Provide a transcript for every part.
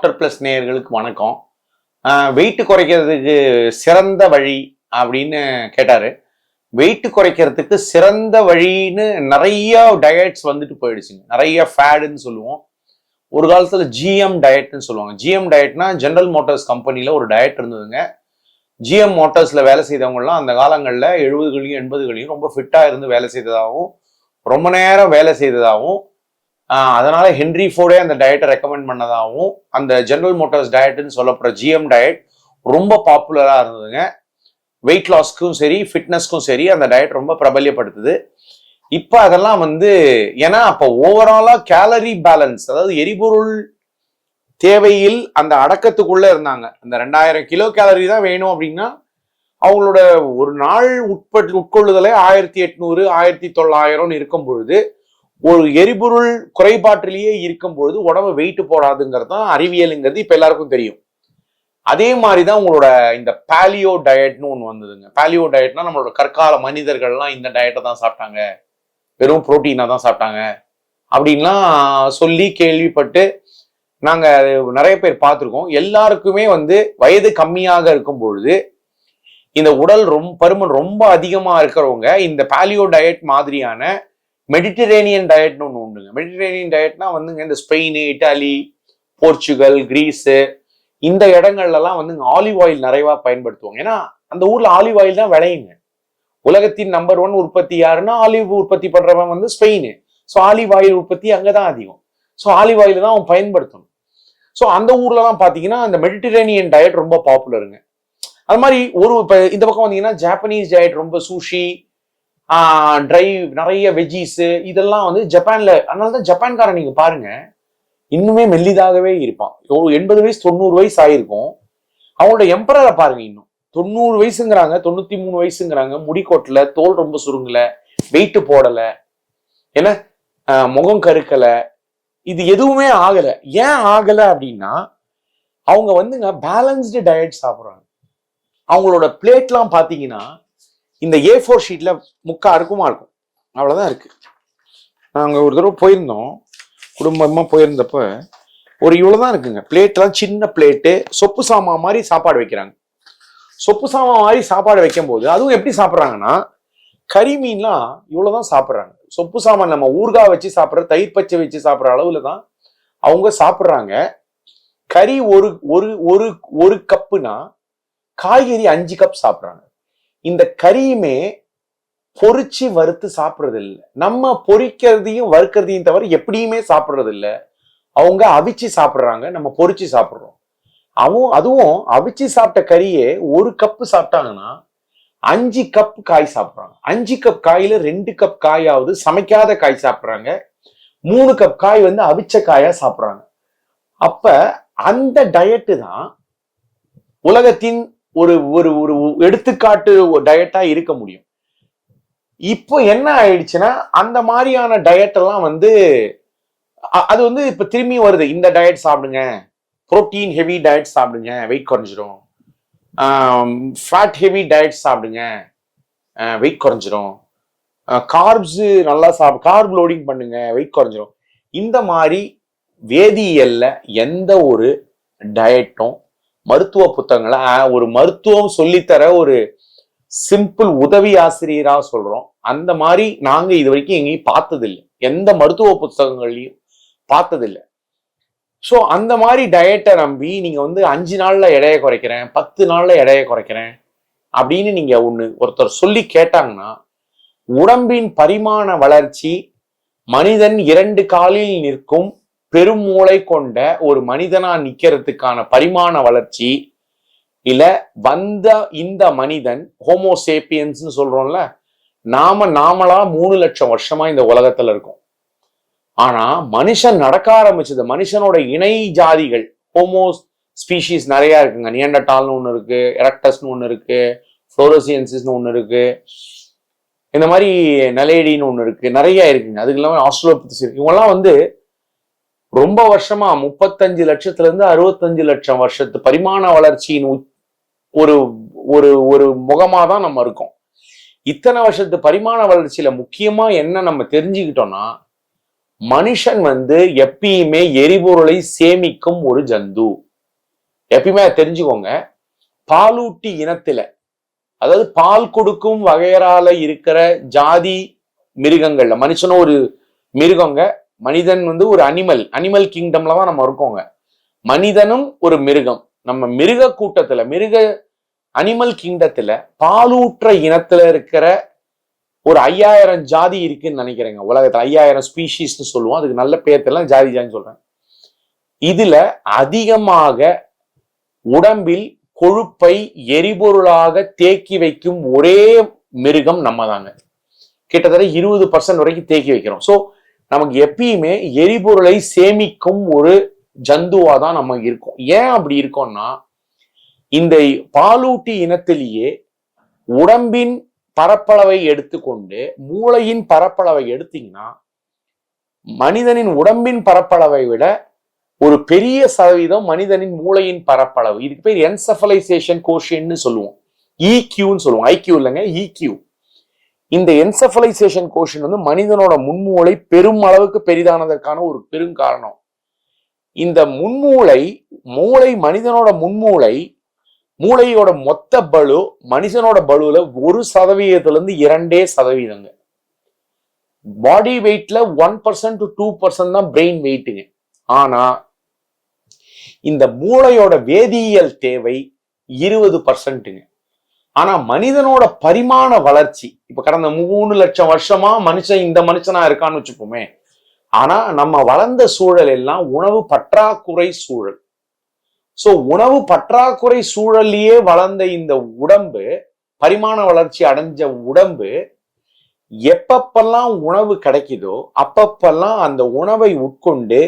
Doctor plus நேயர்களுக்கு வணக்கம். Wait குறைக்கிறதுக்கு சிறந்த வழி அப்படின்னு கேட்டாரு. வெயிட் குறைக்கிறதுக்கு சிறந்த வழின்னு நிறைய டயட்ஸ் வந்துட்டு போயிடுச்சுங்க. நிறைய ஃபேடுன்னு சொல்லுவோம். ஒரு காலத்துல ஜிஎம் டயட்னு சொல்லுவாங்க. ஜிஎம் டயட்னா ஜெனரல் மோட்டார்ஸ் கம்பெனில ஒரு டயட் இருந்ததுங்க. ஜிஎம் மோட்டார்ஸ்ல வேலை செய்தவங்கலாம் அந்த காலங்களில் 70களையும் 80களையும் ரொம்ப ஃபிட்டா இருந்து வேலை செய்ததாகவும் ரொம்ப நேரம் வேலை செய்ததாகவும் அதனால ஹென்ரி ஃபோர்டே அந்த டயட்டை ரெக்கமெண்ட் பண்ணதாகவும் அந்த ஜெனரல் மோட்டார்ஸ் டயட்னு சொல்லப்படுற ஜிஎம் டயட் ரொம்ப பாப்புலரா இருந்ததுங்க. வெயிட் லாஸ்க்கும் சரி ஃபிட்னஸ்க்கும் சரி அந்த டயட் ரொம்ப பிரபல்யப்படுத்துது. இப்போ அதெல்லாம் ஏன்னா அப்போ ஓவராலா கேலரி பேலன்ஸ், அதாவது எரிபொருள் தேவையில் அந்த அடக்கத்துக்குள்ள இருந்தாங்க. அந்த 2000 கிலோ கேலரி தான் வேணும் அப்படின்னா அவங்களோட ஒரு நாள் உட்கொள்ளுதலே 1800 1900 இருக்கும் பொழுது ஒரு எரிபொருள் குறைபாட்டிலேயே இருக்கும் பொழுது உடம்பு வெயிட் போடாதுங்கிறது தான் அறிவியலுங்கிறது இப்ப எல்லாருக்கும் தெரியும். அதே மாதிரிதான் உங்களோட இந்த பாலியோ டயட்னு ஒண்ணு வந்ததுங்க. பாலியோ டயட்னா நம்மளோட கற்கால மனிதர்கள்லாம் இந்த டயட்டை தான் சாப்பிட்டாங்க, வெறும் புரோட்டீனா தான் சாப்பிட்டாங்க அப்படின்லாம் சொல்லி கேள்விப்பட்டு நாங்க நிறைய பேர் பார்த்துருக்கோம். எல்லாருக்குமே வயது கம்மியாக இருக்கும் பொழுது இந்த உடல் பருமன் ரொம்ப அதிகமா இருக்கிறவங்க இந்த பாலியோ டயட் மாதிரியான மெடிட்டரேனியன் டயட்னு ஒன்று உண்டுங்க. மெடிட்டரேனியன் டயட்னா இந்த ஸ்பெயின், இட்டாலி, போர்ச்சுகல், கிரீஸு இந்த இடங்கள்லாம் ஆலிவ் ஆயில் நிறைவா பயன்படுத்துவாங்க. ஏன்னா அந்த ஊர்ல ஆலிவ் ஆயில் தான் விளையுங்க. உலகத்தின் நம்பர் 1 உற்பத்தி யாருன்னா ஆலிவ் உற்பத்தி பண்றவன் ஸ்பெயின். ஸோ ஆலிவ் ஆயில் உற்பத்தி அங்கதான் அதிகம். ஸோ ஆலிவ் ஆயில் தான் அவன் பயன்படுத்தணும். ஸோ அந்த ஊர்லலாம் பாத்தீங்கன்னா அந்த மெடிட்டரேனியன் டயட் ரொம்ப பாப்புலருங்க. அது மாதிரி இப்ப இந்த பக்கம் வந்தீங்கன்னா ஜாப்பனீஸ் டயட் ரொம்ப சூஷி, ட்ரை, நிறைய வெஜ்ஜீஸ் இதெல்லாம் ஜப்பான்ல. அதனாலதான் ஜப்பான்காரன் நீங்க பாருங்க இன்னுமே மெல்லிதாகவே இருப்பான். 80 வயசு 90 வயசு ஆயிருக்கும். அவங்களோட எம்பரரை பாருங்க, இன்னும் 90 வயசுங்கிறாங்க, 93 வயசுங்கிறாங்க, முடிக்கொட்டல, தோல் ரொம்ப சுருங்கல, வெயிட் போடல, ஏன்னா முகம் கருக்கல, இது எதுவுமே ஆகல. ஏன் ஆகல அப்படின்னா அவங்க பேலன்ஸ்டு டயட் சாப்பிடுறாங்க. அவங்களோட பிளேட்லாம் பாத்தீங்கன்னா இந்த A4 ஷீட்ல முக்கா இருக்குமா இருக்கும், அவ்வளவுதான் இருக்கு. நாங்க ஒரு தடவை போயிருந்தோம், குடும்பமா போயிருந்தப்ப ஒரு இவ்வளவுதான் இருக்குங்க பிளேட்லாம். சின்ன பிளேட்டு, சொப்பு சாமா மாதிரி சாப்பாடு வைக்கிறாங்க. சொப்பு சாமா மாதிரி சாப்பாடு வைக்கும் போது அதுவும் எப்படி சாப்பிட்றாங்கன்னா கறி மீன்லாம் இவ்வளவுதான் சாப்பிட்றாங்க. சொப்பு சாமான் நம்ம ஊறுகாய் வச்சு சாப்பிட்ற, தயிர் பச்சை வச்சு சாப்பிட்ற அளவுல தான் அவங்க சாப்பிட்றாங்க. கறி ஒரு ஒரு ஒரு ஒரு கப்புனா காய்கறி 5 கப் சாப்பிட்றாங்க. இந்த கறியுமே பொரிச்சு வறுத்து சாப்பிட்றது இல்லை. நம்ம பொரிக்கிறதையும் வறுக்கிறதையும் தவிர எப்படியுமே சாப்பிட்றது இல்லை. அவங்க அவிச்சு சாப்பிட்றாங்க, நம்ம பொரிச்சு சாப்பிட்றோம். அதுவும் அவிச்சு சாப்பிட்ட கறியே ஒரு கப்பு சாப்பிட்டாங்கன்னா 5 கப் காய் சாப்பிட்றாங்க. 5 கப் காயில 2 கப் காயாவது சமைக்காத காய் சாப்பிட்றாங்க, 3 கப் காய் அவிச்ச காயா சாப்பிட்றாங்க. அப்ப அந்த டயட்டு தான் உலகத்தின் ஒரு ஒரு ஒரு எடுத்துக்காட்டு டயட்டா இருக்க முடியும். இப்போ என்ன ஆயிடுச்சுன்னா அந்த மாதிரியான டயட் எல்லாம் அது இப்ப திரும்பி வருது. இந்த டயட் சாப்பிடுங்க, புரோட்டீன் ஹெவி டயட் சாப்பிடுங்க, வெயிட் குறைஞ்சிரும். ஃபேட் ஹெவி டயட் சாப்பிடுங்க, வெயிட் குறைஞ்சிரும். கார்ப்ஸ் நல்லா கார்ப் லோடிங் பண்ணுங்க, வெயிட் குறைஞ்சிரும். இந்த மாதிரி வேதியியல்ல எந்த ஒரு டயட்டும் மருத்துவ புத்தகங்களை ஒரு மருத்துவம் சொல்லித்தர ஒரு சிம்பிள் உதவி ஆசிரியரா சொல்றோம். அந்த மாதிரி நாங்க இது வரைக்கும் எங்கேயும் பார்த்ததில்லை, எந்த மருத்துவ புத்தகங்கள்லையும் பார்த்ததில்லை. ஸோ அந்த மாதிரி டயட்டை நம்பி நீங்க 5 நாள்ல எடையை குறைக்கிறேன், 10 நாள்ல எடையை குறைக்கிறேன் அப்படின்னு நீங்க ஒருத்தர் சொல்லி கேட்டாங்கன்னா, உடம்பின் பரிமாண வளர்ச்சி, மனிதன் 2 காலில் நிற்கும் பெருமூளை கொண்ட ஒரு மனிதனா நிக்கிறதுக்கான பரிமாண வளர்ச்சி இல்ல இந்த மனிதன் ஹோமோசேப்பியன்ஸ்னு சொல்றோம்ல, நாமளா 3 லட்சம் வருஷமா இந்த உலகத்துல இருக்கும். ஆனா மனுஷன் நடக்க ஆரம்பிச்சது, மனுஷனோட இணை ஜாதிகள் ஹோமோ ஸ்பீஷீஸ் நிறைய இருக்குங்க. நியண்டர்டால்னு ஒண்ணு இருக்கு, எரக்டஸ்னு ஒண்ணு இருக்கு, ஃப்ளோரோசியன்சிஸ்னு ஒண்ணு இருக்கு, இந்த மாதிரி நலேடின்னு ஒண்ணு இருக்கு, நிறைய இருக்குங்க. அதுக்கு இல்லாம ஆஸ்ட்ரலோபித்தஸ் இருக்கு. இவங்கெல்லாம் ரொம்ப வருஷமா 35 லட்சத்துல இருந்து 65 லட்சம் வருஷத்து பரிமாண வளர்ச்சியின் ஒரு ஒரு ஒரு முகமா தான் நம்ம இருக்கோம். இத்தனை வருஷத்து பரிமாண வளர்ச்சியில முக்கியமா என்ன நம்ம தெரிஞ்சுக்கிட்டோம்னா, மனுஷன் வந்து எப்பயுமே எரிபொருளை சேமிக்கும் ஒரு ஜந்து. எப்பயுமே தெரிஞ்சுக்கோங்க. பாலூட்டி இனத்துல, அதாவது பால் கொடுக்கும் வகையறால இருக்கிற ஜாதி மிருகங்கள்ல மனுஷனும் ஒரு மிருகங்க. மனிதன் வந்து ஒரு அனிமல் கிங்டம்ல தான் நம்ம இருக்கோங்க. மனிதனும் ஒரு மிருகம். நம்ம மிருக கூட்டத்துல அனிமல் கிங்டத்துல பாலூற்ற இனத்துல இருக்கிற ஒரு 5000 ஜாதி இருக்குன்னு நினைக்கிறேங்க. உலகத்துல 5000 ஸ்பீஷீஸ்ன்னு சொல்லுவோம். அதுக்கு நல்ல பேர் தெரியல, ஜாதின்னு சொல்றேன். இதுல அதிகமாக உடம்பில் கொழுப்பை எரிபொருளாக தேக்கி வைக்கும் ஒரே மிருகம் நம்ம தாங்க. கிட்டத்தட்ட 20% வரைக்கும் தேக்கி வைக்கிறோம். ஸோ நமக்கு எப்பயுமே எரிபொருளை சேமிக்கும் ஒரு ஜந்துவா தான் நம்ம இருக்கோம். ஏன் அப்படி இருக்கோம்னா, இந்த பாலூட்டி இனத்திலேயே உடம்பின் பரப்பளவை எடுத்துக்கொண்டு மூளையின் பரப்பளவை எடுத்தீங்கன்னா, மனிதனின் உடம்பின் பரப்பளவை விட ஒரு பெரிய சதவீதம் மனிதனின் மூளையின் பரப்பளவு. இதுக்கு பேர் என்செஃபலைசேஷன் கோஷியன்ட்னு சொல்லுவோம். ஈக்யூன்னு சொல்லுவோம். ஐக்யூ இல்லைங்க, ஈக்யூ. இந்த என்செஃபலைசேஷன் கோஷியன்ட் வந்து மனிதனோட முன்மூளை பெரும் அளவுக்கு பெரிதானதற்கான ஒரு பெரும் காரணம். இந்த மனிதனோட முன்மூளை மூளையோட மொத்த பலு மனுஷனோட பலுல 1% 2%. பாடி வெயிட்ல 1% to 2% தான் பிரெயின் வெயிட்டுங்க. ஆனா இந்த மூளையோட வேதியியல் தேவை 20%ங்க. ஆனா மனிதனோட பரிமாண வளர்ச்சி, இப்ப கடந்த 3 லட்சம் வருஷமா இந்த மனுஷனா இருக்கான்னு வச்சுப்போமே. ஆனா நம்ம வளர்ந்த சூழல் எல்லாம் உணவு பற்றாக்குறை சூழல். சோ உணவு பற்றாக்குறை சூழல்லையே வளர்ந்த இந்த உடம்பு, பரிமாண வளர்ச்சி அடைஞ்ச உடம்பு, எப்பப்பெல்லாம் உணவு கிடைக்குதோ அப்பப்பெல்லாம் அந்த உணவை உட்கொண்டு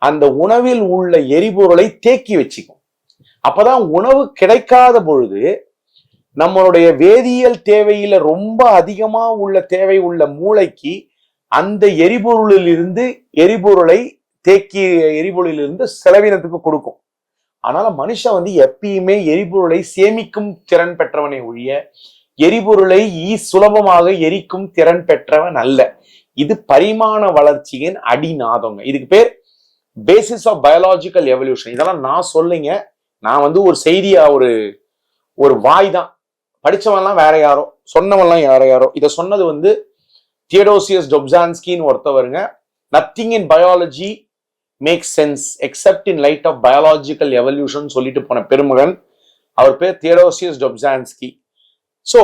அந்த உணவில் உள்ள எரிபொருளை தேக்கி வச்சுக்கும். அப்பதான் உணவு கிடைக்காத பொழுது நம்மளுடைய வேதியியல் தேவையில ரொம்ப அதிகமா உள்ள தேவை உள்ள மூளைக்கு அந்த எரிபொருளிலிருந்து செலவினத்துக்கு கொடுக்கும். அதனால மனுஷன் வந்து எப்பயுமே எரிபொருளை சேமிக்கும் திறன் பெற்றவனை ஒழிய எரிபொருளை சுலபமாக எரிக்கும் திறன் பெற்றவன் அல்ல. இது பரிமாண வளர்ச்சியின் அடிநாதங்க. இதுக்கு பேர் பேசிஸ் ஆஃப் பயாலஜிக்கல் எவல்யூஷன். இதெல்லாம் நான் சொல்லுங்க. நான் வந்து ஒரு செய்தியா ஒரு வாய் தான். படிச்சவன்லாம் வேற யாரோ, சொன்னவன்லாம் யாரோ. இதை சொன்னது வந்து தியோடோசியஸ் டொப்ஸான்ஸ்கின்னு ஒருத்தவருங்க. Nothing in biology makes sense except in light of biological evolution சொல்லிட்டு போன பெருமகன். அவர் பேர் தியோடோசியஸ் டொப்ஸான்ஸ்கி. சோ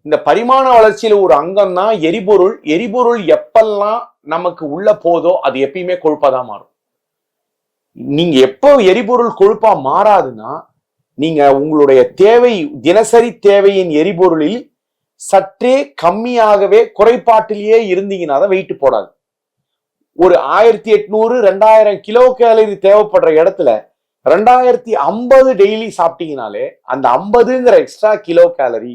இந்த பரிமாண வளர்ச்சியில ஒரு அங்கம் தான் எரிபொருள். எரிபொருள் எப்பெல்லாம் நமக்கு உள்ள போதோ அது எப்பயுமே கொழுப்பாதான் மாறும். நீங்க எப்போ எரிபொருள் கொழுப்பா மாறாதுன்னா, நீங்க உங்களுடைய தினசரி தேவையின் எரிபொருளில் சற்றே கம்மியாகவே குறைபாட்டிலேயே இருந்தீங்கன்னா தான் வெயிட் போடாது. ஒரு 1800 2000 கிலோ கேலரி தேவைப்படுற இடத்துல 2050 டெய்லி சாப்பிட்டீங்கனாலே அந்த 50ங்கிற எக்ஸ்ட்ரா கிலோ கேலரி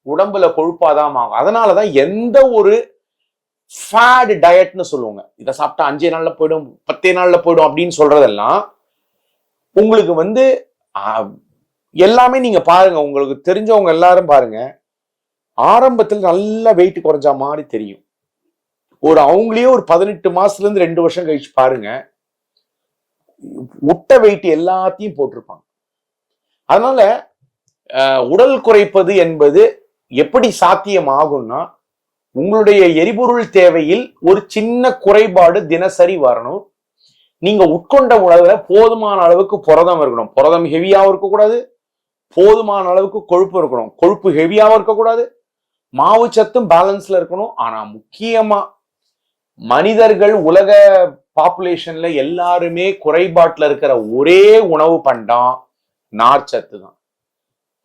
உடம்புல கொழுப்பாதான் ஆகும். அதனாலதான் எந்த ஒரு ஃபேட் டயட்னு சொல்லுவாங்க. இதை சாப்பிட்டா 5 நாள்ல போயிடும், 10 நாள்ல போயிடும் அப்படின்னு சொல்றதெல்லாம் உங்களுக்கு வந்து எல்லாமே நீங்க பாருங்க. உங்களுக்கு தெரிஞ்சவங்க எல்லாரும் பாருங்க, ஆரம்பத்தில் நல்ல வெயிட் குறைஞ்ச மாதிரி தெரியும். அவங்களையே ஒரு 18 மாசத்துல இருந்து 2 வருஷம் கழிச்சு பாருங்க, முட்டை வெயிட் எல்லாத்தையும் போட்டிருப்பாங்க. அதனால உடல் குறைப்பது என்பது எப்படி சாத்தியம் ஆகும்னா, உங்களுடைய எரிபொருள் தேவையில் ஒரு சின்ன குறைபாடு தினசரி வரணும். நீங்க உட்கொண்ட உணவுல போதுமான அளவுக்கு புரதம் இருக்கணும். புரதம் ஹெவியாவும் இருக்கக்கூடாது, போதுமான அளவுக்கு கொழுப்பு இருக்கணும். கொழுப்பு ஹெவியாவும் இருக்கக்கூடாது, மாவு சத்தும் பேலன்ஸ்ல இருக்கணும். ஆனா முக்கியமா மனிதர்கள் உலக பாப்புலேஷன்ல எல்லாருமே குறைபாட்டுல இருக்கிற ஒரே உணவு பண்டம் நார்ச்சத்து தான்.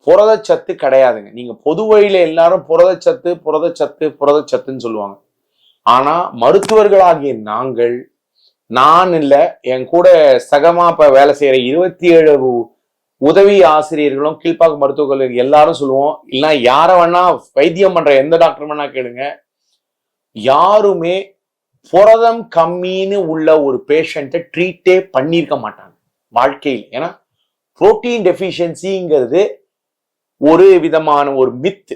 புரதச்சத்து கிடையாதுங்க. நீங்க பொது வழியில எல்லாரும் புரதச்சத்துன்னு சொல்லுவாங்க. ஆனா மருத்துவர்களாகிய நான் இல்ல, என் கூட சகமா இப்ப வேலை செய்யற 27 உதவி ஆசிரியர்களும் கீழ்ப்பாக்க மருத்துவக் கல்லூரி எல்லாரும் சொல்லுவோம். இல்லைன்னா யார வேணா வைத்தியம் பண்ற எந்த டாக்டர் வேணா கேளுங்க, யாருமே புரதம் கம்மின்னு உள்ள ஒரு பேஷண்ட்டை ட்ரீட்டே பண்ணியிருக்க மாட்டாங்க வாழ்க்கையில். ஏன்னா புரோட்டீன் டெஃபிஷியன்சிங்கிறது ஒரு விதமான ஒரு மித்து.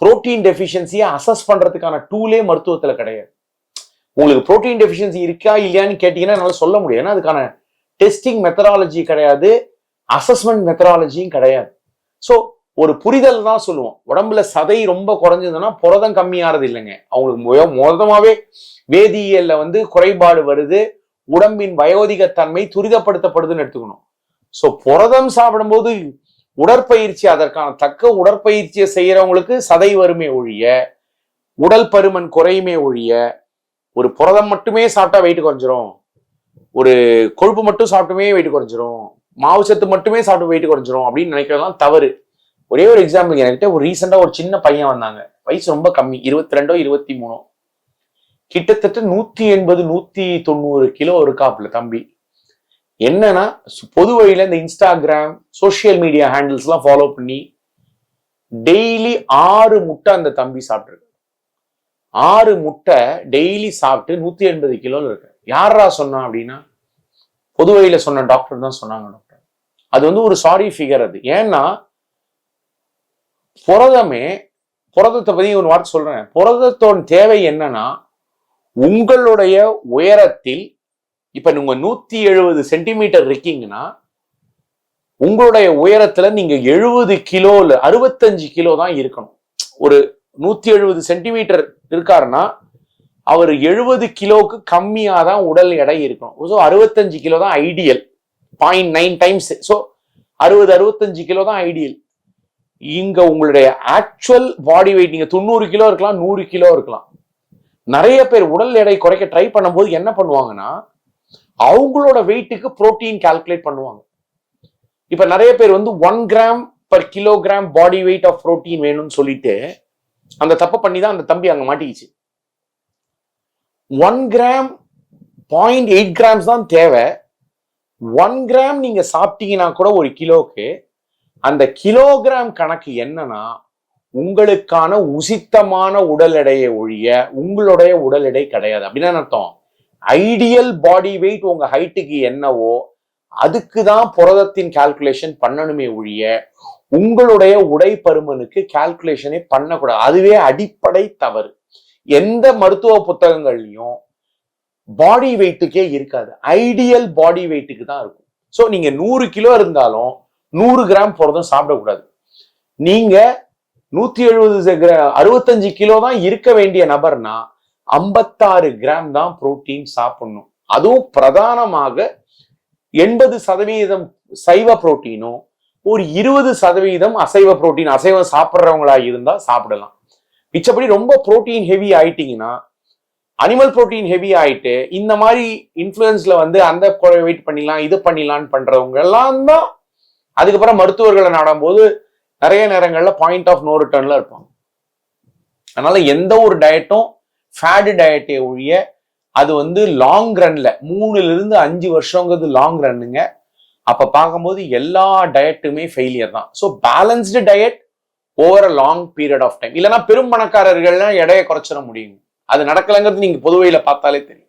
புரோட்டீன் டெஃபிஷியன்சியை அசஸ் பண்றதுக்கான டூலே மருத்துவத்துல கிடையாது. உங்களுக்கு புரோட்டீன் டெஃபிஷியன்சி இருக்கா இல்லையான்னு கேட்டீங்கன்னா என்னால சொல்ல முடியும். ஏன்னா அதுக்கான டெஸ்டிங் மெத்தடாலஜி கிடையாது, அசஸ்மெண்ட் மெத்தடாலஜியும் கிடையாது. ஸோ ஒரு புரிதல் தான் சொல்லுவோம். உடம்புல சதை ரொம்ப குறைஞ்சதுன்னா புரதம் கம்மியாறது இல்லைங்க. அவங்களுக்கு மொத்தமாவே வேதியியல்ல வந்து குறைபாடு வருது, உடம்பின் வயோதிகத்தன்மை துரிதப்படுத்தப்படுதுன்னு எடுத்துக்கணும். ஸோ புரதம் சாப்பிடும்போது உடற்பயிற்சி, அதற்கான தக்க உடற்பயிற்சியை செய்யறவங்களுக்கு சதை வருமே ஒழிய, உடல் பருமன் குறையுமே ஒழிய, ஒரு புரதம் மட்டுமே சாப்பிட்டா வெயிட் குறைஞ்சிரும், ஒரு கொழுப்பு மட்டும் சாப்பிட்டுமே வெயிட் குறைஞ்சிரும், மாவுச்சத்து மட்டுமே சாப்பிட்டு வெயிட் குறைஞ்சிரும் அப்படின்னு நினைக்கிறதெல்லாம் தவறு. ஒரே ஒரு எக்ஸாம்பிள், என்கிட்ட ஒரு ரீசெண்டா ஒரு சின்ன பையன் வந்தாங்க, வயசு ரொம்ப கம்மி, 22 23, கிட்டத்தட்ட 180 190 கிலோ இருக்காப்புல தம்பி. என்னன்னா பொது வழியில இந்த இன்ஸ்டாகிராம் சோசியல் மீடியா ஹேண்டில்ஸ் எல்லாம் ஃபாலோ பண்ணி டெய்லி 6 முட்டை அந்த தம்பி சாப்பிட்டு, 6 முட்டை டெய்லி சாப்பிட்டு 180 கிலோல இருக்கு. யாரா சொன்னா அப்படின்னா பொது வழியில சொன்ன டாக்டர் தான் சொன்னாங்க. டாக்டர் அது வந்து ஒரு சாரி ஃபிகர். அது ஏன்னா புரதத்தை பத்தி ஒரு வார்த்தை சொல்றேன். புரதத்தோட தேவை என்னன்னா, உங்களுடைய உயரத்தில் இப்ப நீங்க 170 சென்டிமீட்டர் இருக்கீங்கன்னா, உங்களுடைய உயரத்துல நீங்க 70 கிலோல 65 கிலோ தான் இருக்கணும். ஒரு 170 சென்டிமீட்டர் இருக்காருன்னா அவர் 70 கிலோவுக்கு கம்மியா தான் உடல் எடை இருக்கணும். ஸோ 65 கிலோ தான் ஐடியல், 0.9 டைம்ஸ். ஸோ 65 கிலோ தான் ஐடியல். இங்க உங்களுடைய ஆக்சுவல் பாடி வெயிட் நீங்க 90 கிலோ இருக்கலாம், 100 கிலோ இருக்கலாம். நிறைய பேர் உடல் எடை குறைக்க ட்ரை பண்ணும்போது என்ன பண்ணுவாங்கன்னா, அவங்களோட வெயிட்டுக்கு புரோட்டீன் கால்குலேட் பண்ணுவாங்க. இப்ப நிறைய பேர் வந்து 1 gram per kilogram body weight of protein வேணும்னு சொல்லிட்டு அந்த தப்பை பண்ணி தான் அந்த தம்பி அங்க மாட்டிக்கிச்சு. 1 கிராம் 0.8 கிராம்ஸ் தான் தேவை. 1 கிராம் நீங்க சாப்பிட்டீங்கன்னா கூட ஒரு கிலோக்கு அந்த கிலோகிராம் கணக்கு என்னன்னா, உங்களுக்கான உசித்தமான உடல் எடையை ஒழிய உங்களுடைய உடல் எடை கிடையாது. அப்படின்னு அர்த்தம். ஐடியல் பாடி வெயிட் உங்க ஹைட்டுக்கு என்னவோ அதுக்கு தான் புரதத்தின் கால்குலேஷன் பண்ணணுமே ஒழிய உங்களுடைய உடை பருமனுக்கு கால்குலேஷனே பண்ணக்கூடாது. அதுவே அடிப்படை தவறு. எந்த மருத்துவ புத்தகங்கள்லயும் பாடி வெயிட்டுக்கே இருக்காது, ஐடியல் பாடி வெயிட்டுக்கு தான் இருக்கும். ஸோ நீங்க 100 கிலோ இருந்தாலும் 100 கிராம் புரதம் சாப்பிடக்கூடாது. நீங்க 170 65 கிலோ தான் இருக்க வேண்டிய நபர்னா 56 கிராம் தான் புரோட்டீன் சாப்பிடணும். அதுவும் பிரதானமாக 80% சைவ புரோட்டீனும் ஒரு 20% அசைவ புரோட்டீன், அசைவம் சாப்பிட்றவங்களா இருந்தா சாப்பிடலாம். மிச்சப்படி ரொம்ப புரோட்டீன் ஹெவி ஆயிட்டீங்கன்னா, அனிமல் புரோட்டீன் ஹெவி ஆயிட்டு இந்த மாதிரி இன்ஃபுளுன்ஸ்ல வந்து அந்த வெயிட் பண்ணிடலாம் இது பண்ணிடலான்னு பண்றவங்க எல்லாம் தான் அதுக்கப்புறம் மருத்துவர்களை நாடும் போது நிறைய நேரங்கள்ல பாயிண்ட் ஆஃப் நோ ரிட்டர்ன்ல இருப்பாங்க. அதனால எந்த ஒரு டயட்டும் ஃபேட் டயட்டை ஒழிய அது வந்து லாங் ரன்ல 3 to 5 வருஷங்கிறது லாங் ரன்னுங்க. அப்ப பார்க்கும்போது எல்லா டயட்டுமே ஃபெயிலியர் தான். So balanced diet over a long period of time. இல்லைன்னா பெரும் பணக்காரர்கள்லாம் எடையை குறைச்சிட முடியும். அது நடக்கலைங்கிறது நீங்க பொதுவையில பார்த்தாலே தெரியும்.